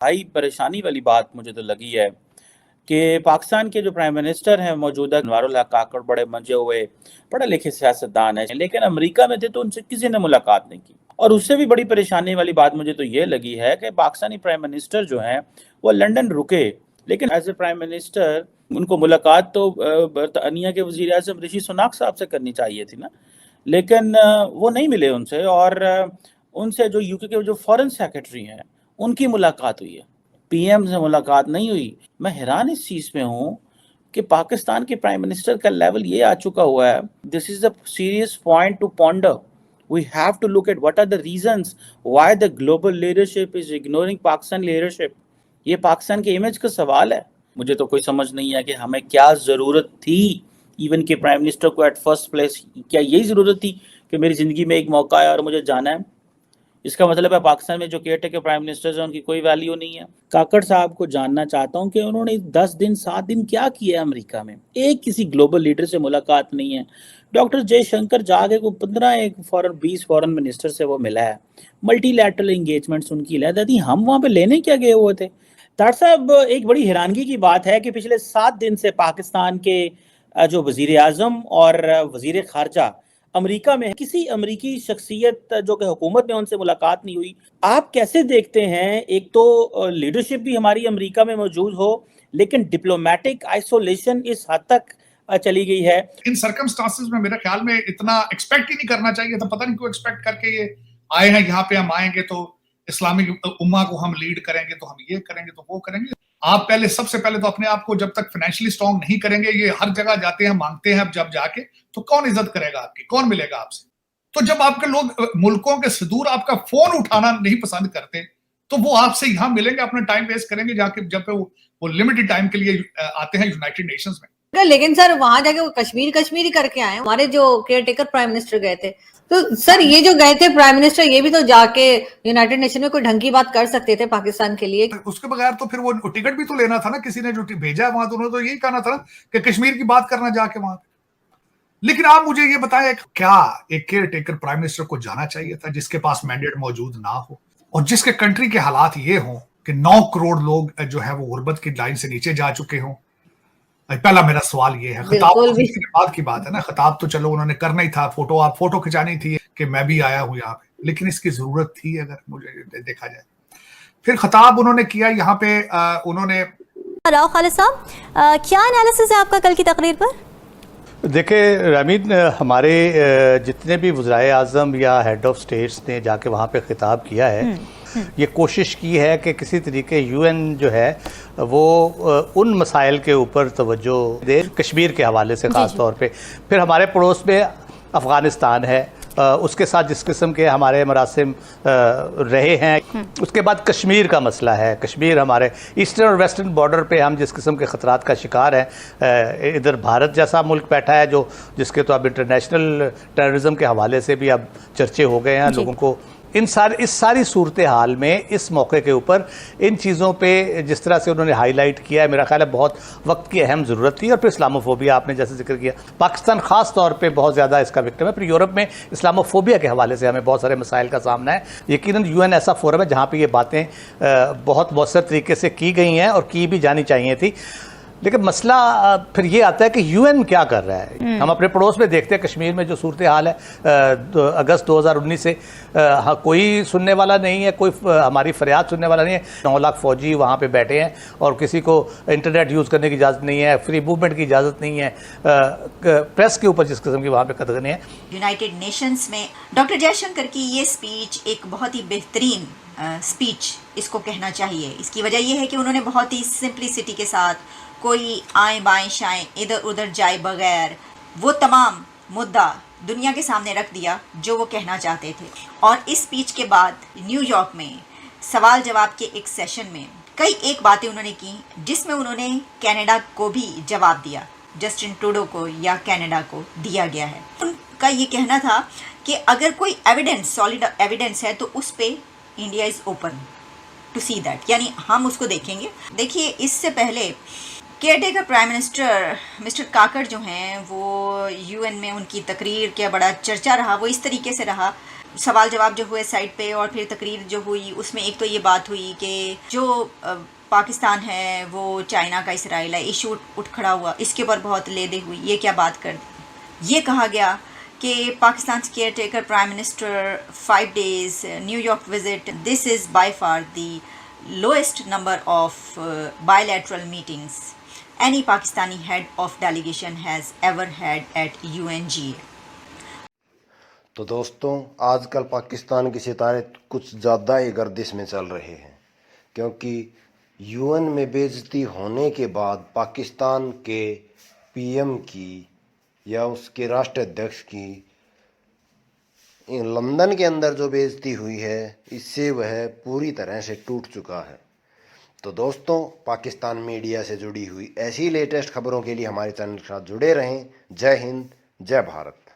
भाई परेशानी वाली बात मुझे तो लगी है कि पाकिस्तान के जो प्राइम मिनिस्टर हैं मौजूदा अनवारुल हक काकड़ बड़े मंजे हुए पढ़े लिखे सियासतदान हैं, लेकिन अमेरिका में थे तो उनसे किसी ने मुलाकात नहीं की। और उससे भी बड़ी परेशानी वाली बात मुझे तो ये लगी है कि पाकिस्तानी प्राइम मिनिस्टर जो हैं वो लंदन रुके, लेकिन एज ए प्राइम मिनिस्टर उनको मुलाकात तो बरतानिया के वजीर आजम ऋषि सुनाक साहब से करनी चाहिए थी ना। लेकिन वो नहीं मिले उनसे, और उनसे जो यूके के जो फॉरेन सेक्रेटरी हैं उनकी मुलाकात हुई है, पीएम से मुलाकात नहीं हुई। मैं हैरान इस चीज़ में हूँ कि पाकिस्तान के प्राइम मिनिस्टर का लेवल ये आ चुका हुआ है। This is a serious point to ponder. We have to look at what are the reasons why the global leadership is ignoring Pakistan leadership. ये पाकिस्तान के इमेज का सवाल है। मुझे तो कोई समझ नहीं है कि हमें क्या ज़रूरत थी इवन के प्राइम मिनिस्टर को एट फर्स्ट प्लेस। क्या यही ज़रूरत थी कि मेरी ज़िंदगी में एक मौका है और मुझे जाना है? इसका मतलब है पाकिस्तान में जो केयर टेकर प्राइम मिनिस्टर्स हैं उनकी कोई वैल्यू नहीं है। काकड़ साहब को जानना चाहता हूं कि उन्होंने 10 दिन 7 दिन क्या किया है अमेरिका में। एक किसी ग्लोबल लीडर से मुलाकात नहीं है। डॉक्टर जयशंकर जाके को 15 एक फॉरेन 20 फॉरेन मिनिस्टर से वो मिला है। मल्टीलैटरल एंगेजमेंट्स उनकी लहदा थी, हम वहाँ पे लेने क्या गए हुए थे? तार साहब, एक बड़ी हैरानगी की बात है कि पिछले 7 दिन से पाकिस्तान के जो वजीर आजम और वजीर खारजा अमेरिका में, किसी अमेरिकी शख्सियत जो कि हुकूमत में उनसे मुलाकात नहीं हुई। आप कैसे देखते हैं? एक तो लीडरशिप भी हमारी अमेरिका में मौजूद हो, लेकिन डिप्लोमेटिक आइसोलेशन इस हद तक चली गई है। इन सर्कमस्टांसेस में मेरे ख्याल में इतना एक्सपेक्ट ही नहीं करना चाहिए था। पता नहीं क्यों एक्सपेक्ट करके ये आए हैं यहाँ पे। हम आएंगे तो इस्लामिक उम्मा को हम लीड करेंगे, तो हम ये करेंगे तो वो करेंगे। आप पहले, सबसे पहले तो अपने आप को जब तक फाइनेंशियली स्ट्रांग नहीं करेंगे, ये हर जगह जाते हैं मांगते हैं, अब जब जाके तो कौन इज्जत करेगा आपकी, कौन मिलेगा आपसे? तो जब आपके लोग मुल्कों के सुदूर आपका फोन उठाना नहीं पसंद करते, तो वो आपसे यहाँ मिलेंगे, अपना टाइम वेस्ट करेंगे जाके, जब वो लिमिटेड टाइम के लिए आते हैं यूनाइटेड नेशंस में। लेकिन सर वहां जाके वो कश्मीर ही करके आए। हमारे जो केयर टेकर प्राइम मिनिस्टर गए थे, तो सर ये जो गए थे प्राइम मिनिस्टर, ये भी तो जाके यूनाइटेड नेशन में कोई ढंग की बात कर सकते थे पाकिस्तान के लिए। उसके बगैर तो फिर वो टिकट भी तो लेना था ना, किसी ने जो भेजा है वहां, तो उन्होंने तो यही कहना था ना कि कश्मीर की बात करना जाके वहां। लेकिन आप मुझे ये बताएं, क्या एक केयर टेकर प्राइम मिनिस्टर को जाना चाहिए था जिसके पास मैंडेट मौजूद ना हो, और जिसके कंट्री के हालात ये हों कि 9 करोड़ लोग जो है वो गुर्बत की लाइन से नीचे जा चुके हों? पहला मेरा सवाल ये है। खिताब तो बाद की बात है ना, खिताब तो चलो उन्होंने करना ही था, फोटो खिंचानी थी कि मैं भी आया हूं यहाँ पे, लेकिन इसकी जरूरत थी अगर मुझे देखा जाए? फिर खिताब उन्होंने किया यहाँ पे, उन्होंने। राव खालिद साहब, क्या एनालिसिस है आपका कल की तकरीर पर? देखिए रामीन, हमारे जितने भी वज़राए आज़म या हेड ऑफ स्टेट्स ने जाके वहाँ पे खिताब किया है, ये कोशिश की है कि किसी तरीके यूएन जो है वो उन मसाइल के ऊपर तवज्जो दे, कश्मीर के हवाले से ख़ास तौर पे। फिर हमारे पड़ोस में अफ़गानिस्तान है, उसके साथ जिस किस्म के हमारे मरासिम रहे हैं, उसके बाद कश्मीर का मसला है। कश्मीर हमारे ईस्टर्न और वेस्टर्न बॉर्डर पे हम जिस किस्म के ख़तरात का शिकार हैं, इधर भारत जैसा मुल्क बैठा है जो जिसके तो अब इंटरनेशनल टेररिज्म के हवाले से भी अब चर्चे हो गए हैं लोगों को। इस सारी सूरत हाल में इस मौके के ऊपर इन चीज़ों पे जिस तरह से उन्होंने हाईलाइट किया है, मेरा ख्याल है बहुत वक्त की अहम ज़रूरत थी। और फिर इस्लामोफोबिया आपने जैसे जिक्र किया, पाकिस्तान ख़ास तौर पे बहुत ज़्यादा इसका विक्टिम है। फिर यूरोप में इस्लामोफोबिया के हवाले से हमें बहुत सारे मसाइल का सामना है। यकीनन यूएन ऐसा फोरम है जहाँ पर ये बातें बहुत मौसर तरीके से की गई हैं और की भी जानी चाहिए थी। लेकिन मसला फिर ये आता है कि यूएन क्या कर रहा है। हम अपने पड़ोस में देखते हैं कश्मीर में जो सूरत हाल है, अगस्त 2019 से कोई सुनने वाला नहीं है, कोई हमारी फरियाद सुनने वाला नहीं है। 9 लाख फौजी वहाँ पे बैठे हैं और किसी को इंटरनेट यूज़ करने की इजाज़त नहीं है, फ्री मूवमेंट की इजाज़त नहीं है, प्रेस के ऊपर जिस किस्म की वहाँ पे कदगने हैं। यूनाइटेड नेशंस में डॉक्टर जयशंकर की ये स्पीच एक बहुत ही बेहतरीन स्पीच इसको कहना चाहिए। इसकी वजह यह है कि उन्होंने बहुत ही सिंप्लिसिटी के साथ, कोई आए बाएं शाएं इधर उधर जाए बगैर, वो तमाम मुद्दा दुनिया के सामने रख दिया जो वो कहना चाहते थे। और इस स्पीच के बाद न्यूयॉर्क में सवाल जवाब के एक सेशन में कई एक बातें उन्होंने की जिसमें उन्होंने कनाडा को भी जवाब दिया, जस्टिन ट्रूडो को या कनाडा को दिया गया है। उनका ये कहना था कि अगर कोई एविडेंस, सॉलिड एविडेंस है तो उस पर India is open to see that, यानी हम उसको देखेंगे। देखिए, इससे पहले caretaker prime minister mister Kakar जो हैं वो यूएन में उनकी तकरीर क्या बड़ा चर्चा रहा, वो इस तरीके से रहा सवाल जवाब जो हुए साइड पे और फिर तकरीर जो हुई उसमें एक तो ये बात हुई कि जो पाकिस्तान है वो चाइना का इसराइल है इशू उठ खड़ा हुआ, इसके ऊपर बहुत लेदे हुई। ये क्या बात कर दी, ये कहा गया कि Pakistan care taker prime minister 5 days New York visit, this is by far the lowest number of bilateral meetings any Pakistani head of delegation has ever had at UNGA। तो दोस्तों, आजकल पाकिस्तान के सितारे कुछ ज़्यादा ही गर्दिश में चल रहे हैं, क्योंकि यूएन में बेइज्जती होने के बाद पाकिस्तान के पीएम की या उसके राष्ट्राध्यक्ष की लंदन के अंदर जो बेइज्जती हुई है, इससे वह पूरी तरह से टूट चुका है। तो दोस्तों, पाकिस्तान मीडिया से जुड़ी हुई ऐसी लेटेस्ट खबरों के लिए हमारे चैनल के साथ जुड़े रहें। जय हिंद, जय भारत।